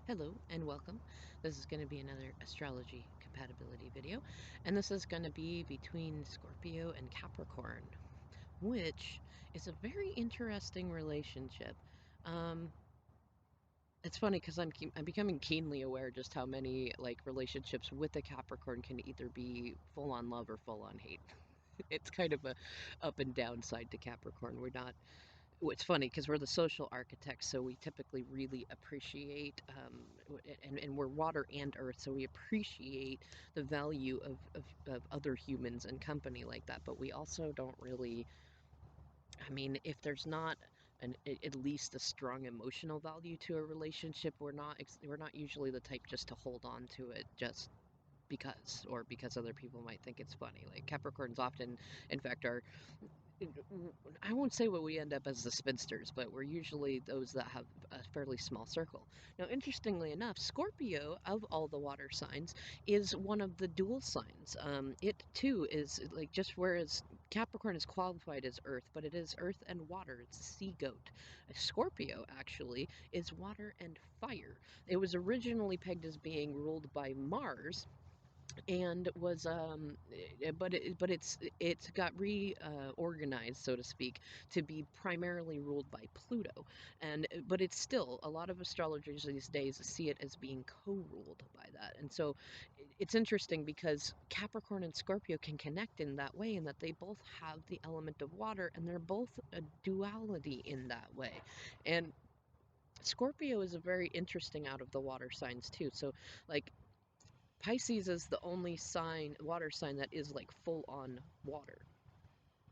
Hello and welcome. This is going to be another astrology compatibility video, and this is going to be between Scorpio and Capricorn, which is a very interesting relationship. Um, it's funny because I'm becoming keenly aware just how many relationships with a Capricorn can either be full on love or full on hate. It's kind of a up and down side to Capricorn. We're not Well, it's funny because we're the social architects, so we typically really appreciate, and we're water and earth, so we appreciate the value of other humans and company like that. But we also don't really, I mean, if there's not at least a strong emotional value to a relationship, we're not usually the type just to hold on to it just because other people might think it's funny. Like Capricorns often, in fact, are I won't say what we end up as the spinsters, but we're usually those that have a fairly small circle. Now, interestingly enough, Scorpio, of all the water signs, is one of the dual signs. It too is like just whereas Capricorn is qualified as earth, but it is earth and water. It's a sea goat. Scorpio actually is water and fire. It was originally pegged as being ruled by Mars, and was it's got reorganized, so to speak, to be primarily ruled by Pluto. And but it's still, a lot of astrologers these days see it as being co-ruled by that. And so it's interesting because Capricorn and Scorpio can connect in that way, in that they both have the element of water, and they're both a duality in that way. And Scorpio is a very interesting out of the water signs too. So like Pisces is the only water sign that is like full on water.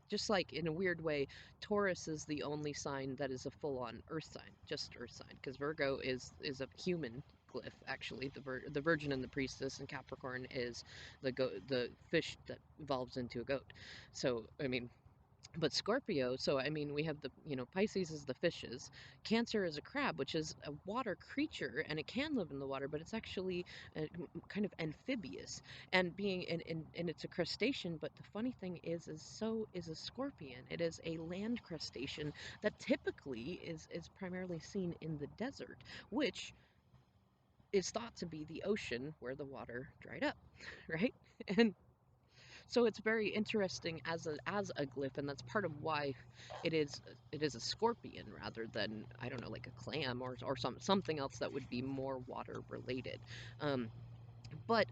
Just like in a weird way, Taurus is the only sign that is a full on earth sign, just earth sign, because Virgo is a human glyph actually, the Virgin and the Priestess, and Capricorn is the fish that evolves into a goat. So I mean, but Scorpio, so I mean, we have Pisces is the fishes, Cancer is a crab, which is a water creature, and it can live in the water, but it's actually kind of amphibious, and it's a crustacean. But the funny thing is so is a scorpion. It is a land crustacean that typically is primarily seen in the desert, which is thought to be the ocean where the water dried up, right? And so it's very interesting as a glyph, and that's part of why it is a scorpion rather than, I don't know, like a clam or something else that would be more water related. Um, but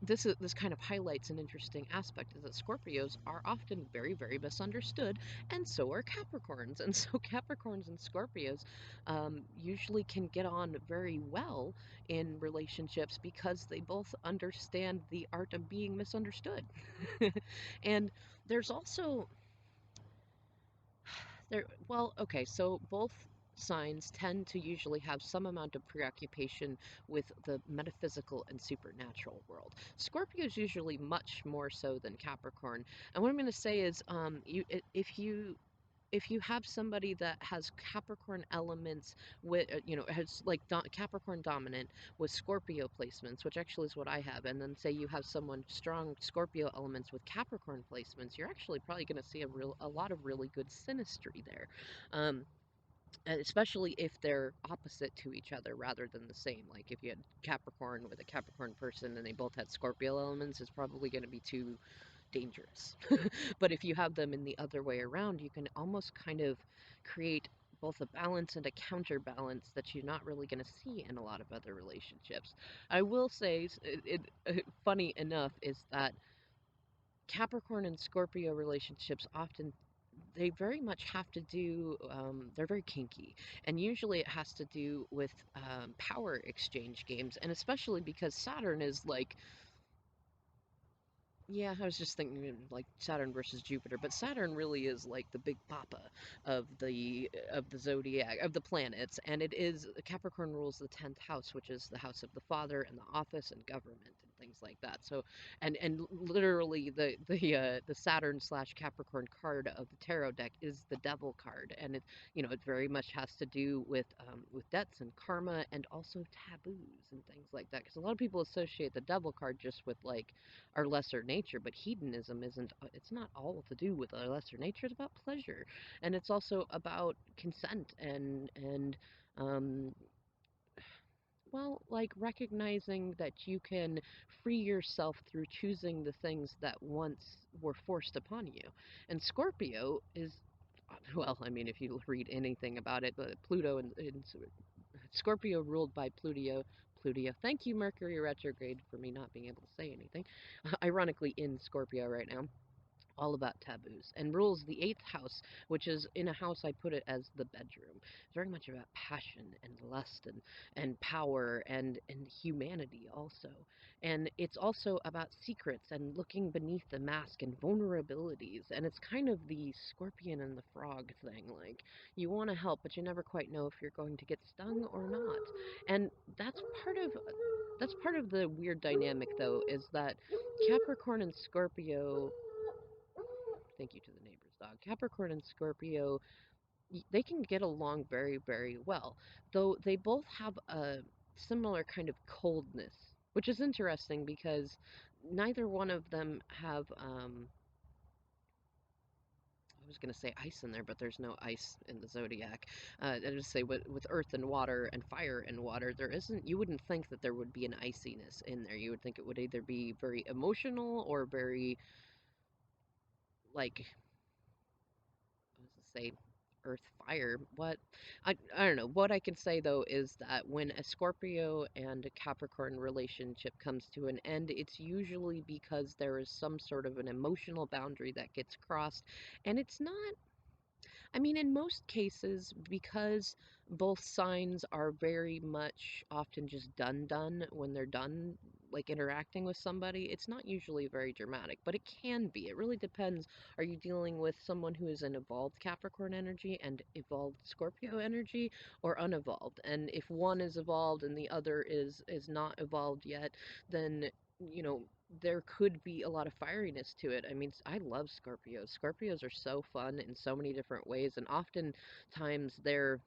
this kind of highlights an interesting aspect, is that Scorpios are often very, very misunderstood, and so are Capricorns. And so Capricorns and Scorpios usually can get on very well in relationships because they both understand the art of being misunderstood. And there's also well, okay, so both signs tend to usually have some amount of preoccupation with the metaphysical and supernatural world. Scorpio is usually much more so than Capricorn. And what I'm going to say is, if you have somebody that has Capricorn elements with, has like Capricorn dominant with Scorpio placements, which actually is what I have, and then say you have someone strong Scorpio elements with Capricorn placements, you're actually probably going to see a lot of really good synastry there. Um, especially if they're opposite to each other rather than the same. Like if you had Capricorn with a Capricorn person and they both had Scorpio elements, it's probably going to be too dangerous. But if you have them in the other way around, you can almost kind of create both a balance and a counterbalance that you're not really going to see in a lot of other relationships. I will say, funny enough, is that Capricorn and Scorpio relationships often, they very much have to do, they're very kinky, and usually it has to do with power exchange games, and especially because Saturn is like, yeah, I was just thinking like Saturn versus Jupiter, but Saturn really is like the big papa of the zodiac, of the planets, and it is, Capricorn rules the 10th house, which is the house of the father and the office and government and things like that. So, and literally the Saturn slash Capricorn card of the tarot deck is the Devil card, and it very much has to do with debts and karma, and also taboos and things like that. Because a lot of people associate the Devil card just with like our lesser nature, but hedonism isn't, it's not all to do with our lesser nature. It's about pleasure, and it's also about consent and um Well, like recognizing that you can free yourself through choosing the things that once were forced upon you. And Scorpio is, well, I mean, if you read anything about it, but Pluto and Scorpio ruled by Pluto. Pluto. Thank you, Mercury retrograde, for me not being able to say anything. Ironically, in Scorpio right now, all about taboos, and rules the eighth house, which is in a house I put it as the bedroom. It's very much about passion and lust and power and humanity also. And it's also about secrets and looking beneath the mask and vulnerabilities. And it's kind of the scorpion and the frog thing. Like you want to help, but you never quite know if you're going to get stung or not. And that's part of that's part of the weird dynamic though, is that Capricorn and Scorpio, thank you to the neighbor's dog. Capricorn and Scorpio, they can get along very, very well, though they both have a similar kind of coldness, which is interesting because neither one of them have. I was going to say ice in there, but there's no ice in the zodiac. I just say with earth and water and fire and water, there isn't. You wouldn't think that there would be an iciness in there. You would think it would either be very emotional or very like what does it say? Earth, fire. What? I don't know. What I can say though is that when a Scorpio and a Capricorn relationship comes to an end, it's usually because there is some sort of an emotional boundary that gets crossed, and it's not, I mean, in most cases, because both signs are very much often just done when they're done, like interacting with somebody, it's not usually very dramatic, but it can be. It really depends. Are you dealing with someone who is an evolved Capricorn energy and evolved Scorpio energy, or unevolved? And if one is evolved and the other is not evolved yet, then you know there could be a lot of fieriness to it. I mean, I love Scorpios. Scorpios are so fun in so many different ways, and oftentimes they're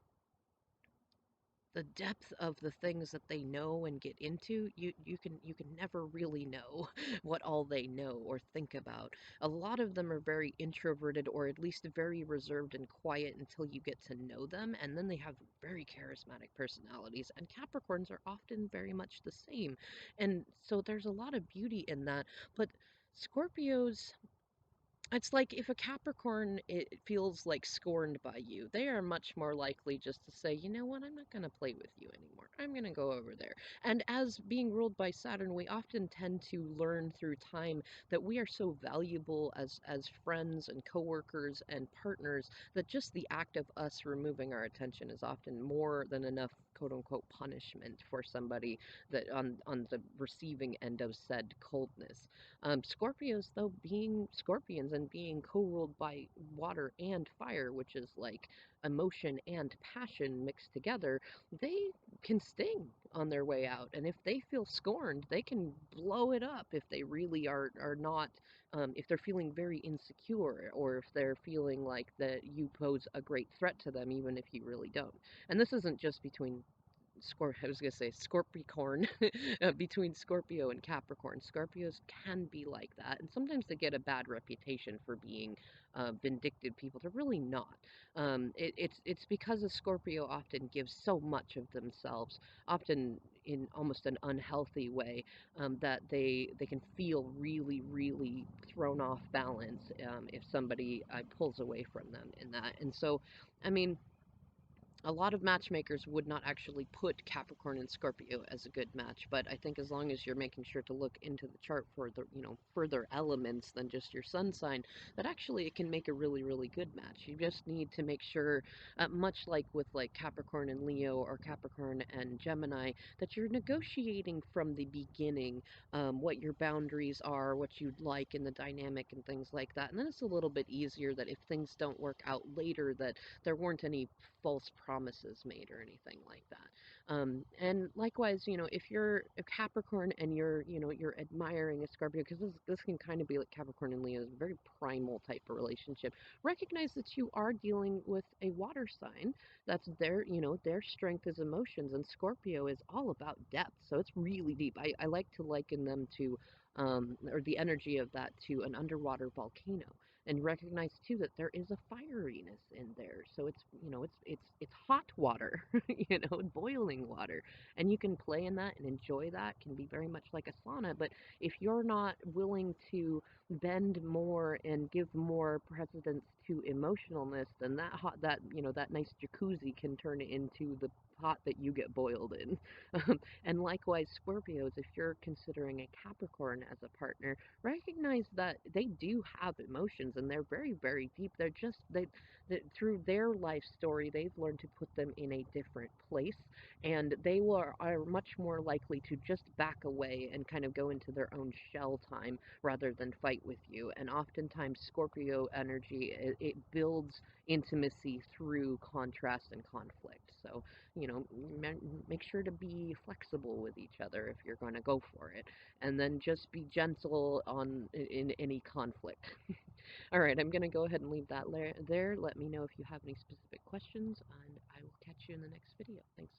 the depth of the things that they know and get into, you can never really know what all they know or think about. A lot of them are very introverted or at least very reserved and quiet until you get to know them, and then they have very charismatic personalities, and Capricorns are often very much the same. And so there's a lot of beauty in that. But Scorpios, it's like if a Capricorn it feels like scorned by you, they are much more likely just to say, you know what, I'm not going to play with you anymore. I'm going to go over there. And as being ruled by Saturn, we often tend to learn through time that we are so valuable as friends and coworkers and partners that just the act of us removing our attention is often more than enough quote unquote punishment for somebody that on the receiving end of said coldness. Scorpios, though, being scorpions and being co-ruled by water and fire, which is like emotion and passion mixed together, they can sting on their way out. And if they feel scorned, they can blow it up if they really are not, if they're feeling very insecure or if they're feeling like that you pose a great threat to them, even if you really don't. And this isn't just between I was gonna say Scorpicorn, between Scorpio and Capricorn. Scorpios can be like that, and sometimes they get a bad reputation for being vindictive people. They're really not. It's because a Scorpio often gives so much of themselves, often in almost an unhealthy way, that they can feel really, really thrown off balance if somebody pulls away from them in that. And so, I mean, a lot of matchmakers would not actually put Capricorn and Scorpio as a good match, but I think as long as you're making sure to look into the chart for the, further elements than just your sun sign, that actually it can make a really, really good match. You just need to make sure, much like with like Capricorn and Leo or Capricorn and Gemini, that you're negotiating from the beginning what your boundaries are, what you'd like in the dynamic and things like that. And then it's a little bit easier that if things don't work out later, that there weren't any false promises made or anything like that. And likewise, if you're a Capricorn and you're admiring a Scorpio, because this can kind of be like Capricorn and Leo, is a very primal type of relationship. Recognize that you are dealing with a water sign. That's their strength is emotions, and Scorpio is all about depth. So it's really deep. I like to liken them to, or the energy of that to an underwater volcano. And recognize too that there is a fieriness in there. So it's, it's hot water, boiling water. And you can play in that and enjoy that. It can be very much like a sauna, but if you're not willing to bend more and give more precedence to emotionalness, then that nice jacuzzi can turn into the pot that you get boiled in. And likewise, Scorpios, if you're considering a Capricorn as a partner, recognize that they do have emotions and they're very, very deep. They're just that through their life story, they've learned to put them in a different place, and are much more likely to just back away and kind of go into their own shell time rather than fight with you. And oftentimes, Scorpio energy, it builds intimacy through contrast and conflict. So, you know, make sure to be flexible with each other if you're going to go for it, and then just be gentle in any conflict. All right, I'm going to go ahead and leave that there. Let me know if you have any specific questions, and I will catch you in the next video. Thanks.